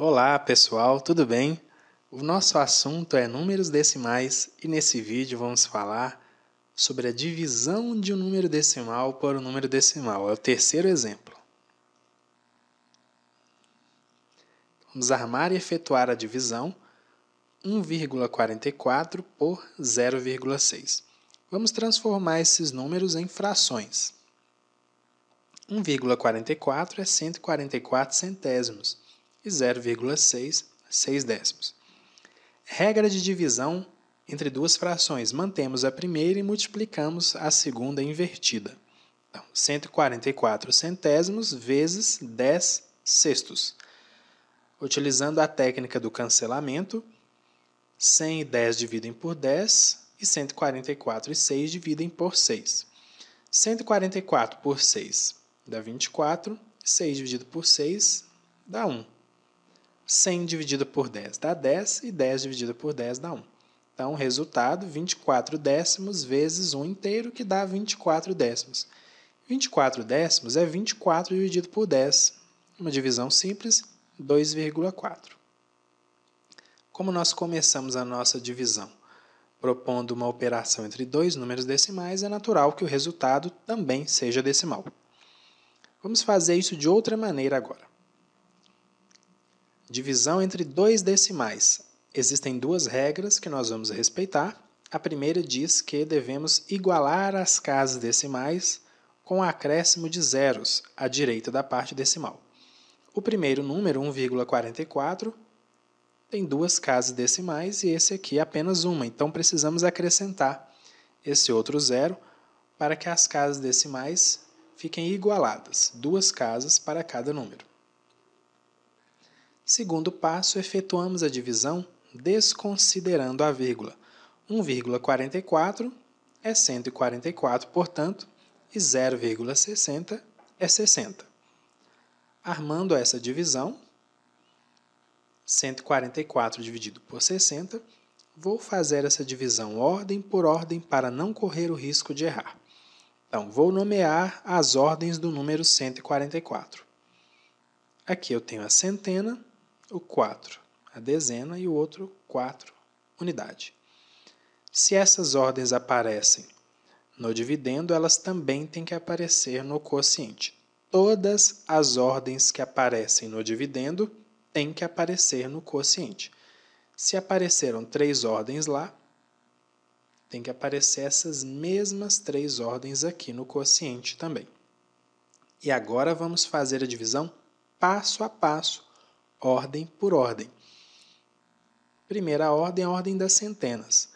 Olá pessoal, tudo bem? O nosso assunto é números decimais e nesse vídeo vamos falar sobre a divisão de um número decimal por um número decimal. É o terceiro exemplo. Vamos armar e efetuar a divisão 1,44 por 0,6. Vamos transformar esses números em frações. 1,44 é 144 centésimos e 0,6, 6 décimos. Regra de divisão entre duas frações. Mantemos a primeira e multiplicamos a segunda invertida. Então, 144 centésimos vezes 10 sextos. Utilizando a técnica do cancelamento, 100 e 10 dividem por 10 e 144 e 6 dividem por 6. 144 por 6 dá 24, 6 dividido por 6 dá 1. 100 dividido por 10 dá 10 e 10 dividido por 10 dá 1. Então, resultado, 24 décimos vezes 1 inteiro, que dá 24 décimos. 24 décimos é 24 dividido por 10. Uma divisão simples, 2,4. Como nós começamos a nossa divisão propondo uma operação entre dois números decimais, é natural que o resultado também seja decimal. Vamos fazer isso de outra maneira agora. Divisão entre dois decimais. Existem duas regras que nós vamos respeitar. A primeira diz que devemos igualar as casas decimais com o acréscimo de zeros à direita da parte decimal. O primeiro número, 1,44, tem duas casas decimais e esse aqui é apenas uma. Então, precisamos acrescentar esse outro zero para que as casas decimais fiquem igualadas. Duas casas para cada número. Segundo passo, efetuamos a divisão desconsiderando a vírgula. 1,44 é 144, portanto, e 0,60 é 60. Armando essa divisão, 144 dividido por 60, vou fazer essa divisão ordem por ordem para não correr o risco de errar. Então, vou nomear as ordens do número 144. Aqui eu tenho a centena, o 4, a dezena e o outro 4, unidade. Se essas ordens aparecem no dividendo, elas também têm que aparecer no quociente. Todas as ordens que aparecem no dividendo têm que aparecer no quociente. Se apareceram 3 ordens lá, tem que aparecer essas mesmas 3 ordens aqui no quociente também. E agora vamos fazer a divisão passo a passo, ordem por ordem. Primeira ordem é a ordem das centenas.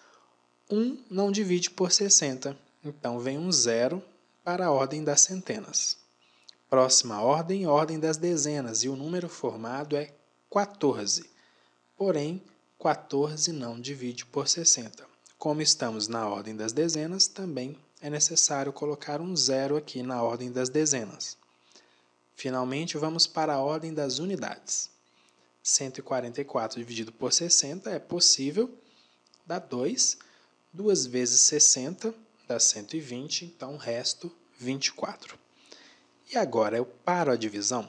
1 não divide por 60, então vem um 0 para a ordem das centenas. Próxima ordem, ordem das dezenas, e o número formado é 14. Porém, 14 não divide por 60. Como estamos na ordem das dezenas, também é necessário colocar um 0 aqui na ordem das dezenas. Finalmente, vamos para a ordem das unidades. 144 dividido por 60 é possível, dá 2. 2 vezes 60 dá 120, então o resto 24. E agora eu paro a divisão?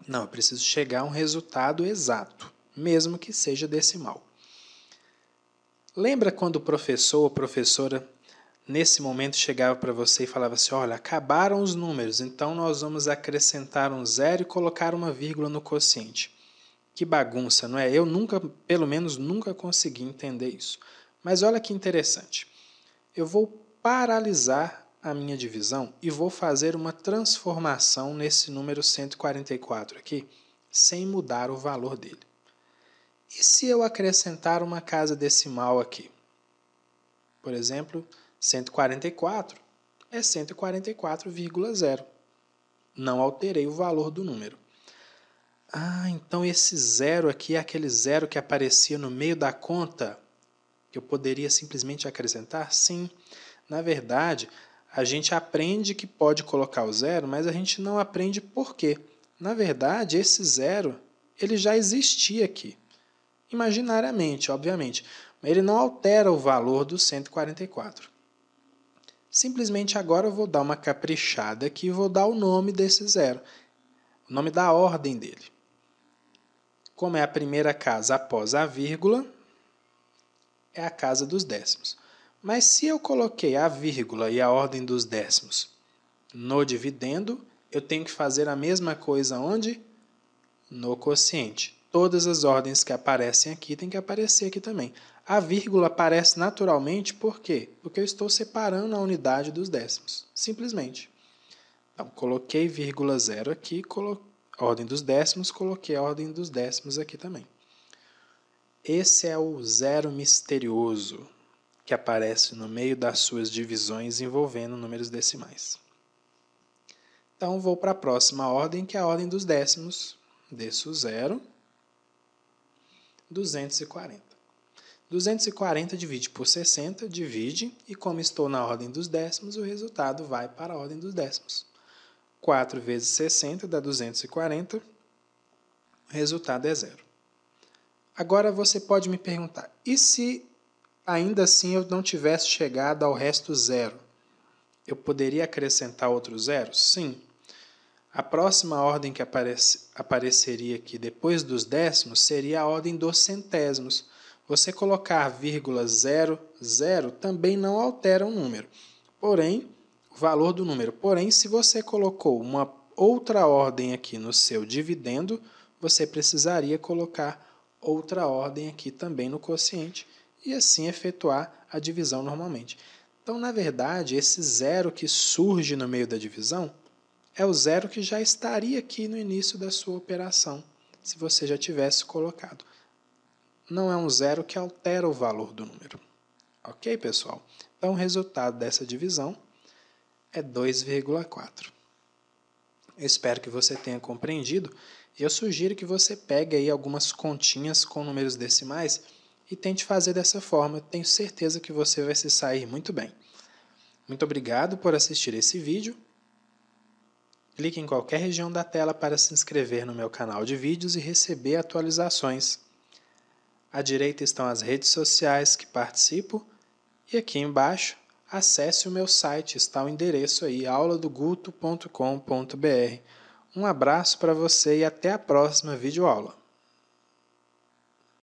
Não, eu preciso chegar a um resultado exato, mesmo que seja decimal. Lembra quando o professor ou professora, nesse momento, chegava para você e falava assim, olha, acabaram os números, então nós vamos acrescentar um 0 e colocar uma vírgula no quociente. Que bagunça, não é? Eu nunca, pelo menos, nunca consegui entender isso. Mas olha que interessante. Eu vou paralisar a minha divisão e vou fazer uma transformação nesse número 144 aqui, sem mudar o valor dele. E se eu acrescentar uma casa decimal aqui? Por exemplo, 144 é 144,0. Não alterei o valor do número. Ah, então esse 0 aqui é aquele 0 que aparecia no meio da conta, que eu poderia simplesmente acrescentar? Sim. Na verdade, a gente aprende que pode colocar o 0, mas a gente não aprende por quê. Na verdade, esse 0 ele já existia aqui. Imaginariamente, obviamente. Mas ele não altera o valor do 144. Simplesmente agora eu vou dar uma caprichada aqui e vou dar o nome desse 0. O nome da ordem dele. Como é a primeira casa após a vírgula, é a casa dos décimos. Mas se eu coloquei a vírgula e a ordem dos décimos no dividendo, eu tenho que fazer a mesma coisa onde? No quociente. Todas as ordens que aparecem aqui têm que aparecer aqui também. A vírgula aparece naturalmente, por quê? Porque eu estou separando a unidade dos décimos, simplesmente. Então, coloquei vírgula 0 aqui, ordem dos décimos, coloquei a ordem dos décimos aqui também. Esse é o zero misterioso que aparece no meio das suas divisões envolvendo números decimais. Então, vou para a próxima ordem, que é a ordem dos décimos. Desço o 0, 240. 240 divide por 60, divide, e como estou na ordem dos décimos, o resultado vai para a ordem dos décimos. 4 vezes 60 dá 240, o resultado é 0. Agora você pode me perguntar, e se ainda assim eu não tivesse chegado ao resto zero? Eu poderia acrescentar outro zero? Sim. A próxima ordem que apareceria aqui depois dos décimos seria a ordem dos centésimos. Você colocar vírgula 00 também não altera o número. Porém, o valor do número. Porém, se você colocou uma outra ordem aqui no seu dividendo, você precisaria colocar outra ordem aqui também no quociente e assim efetuar a divisão normalmente. Então, na verdade, esse zero que surge no meio da divisão é o zero que já estaria aqui no início da sua operação, se você já tivesse colocado. Não é um zero que altera o valor do número. Ok, pessoal? Então, o resultado dessa divisão é 2,4. Eu espero que você tenha compreendido e eu sugiro que você pegue aí algumas continhas com números decimais e tente fazer dessa forma. Eu tenho certeza que você vai se sair muito bem. Muito obrigado por assistir esse vídeo. Clique em qualquer região da tela para se inscrever no meu canal de vídeos e receber atualizações. À direita estão as redes sociais que participo e aqui embaixo acesse o meu site, está o endereço aí, auladoguto.com.br. Um abraço para você e até a próxima videoaula.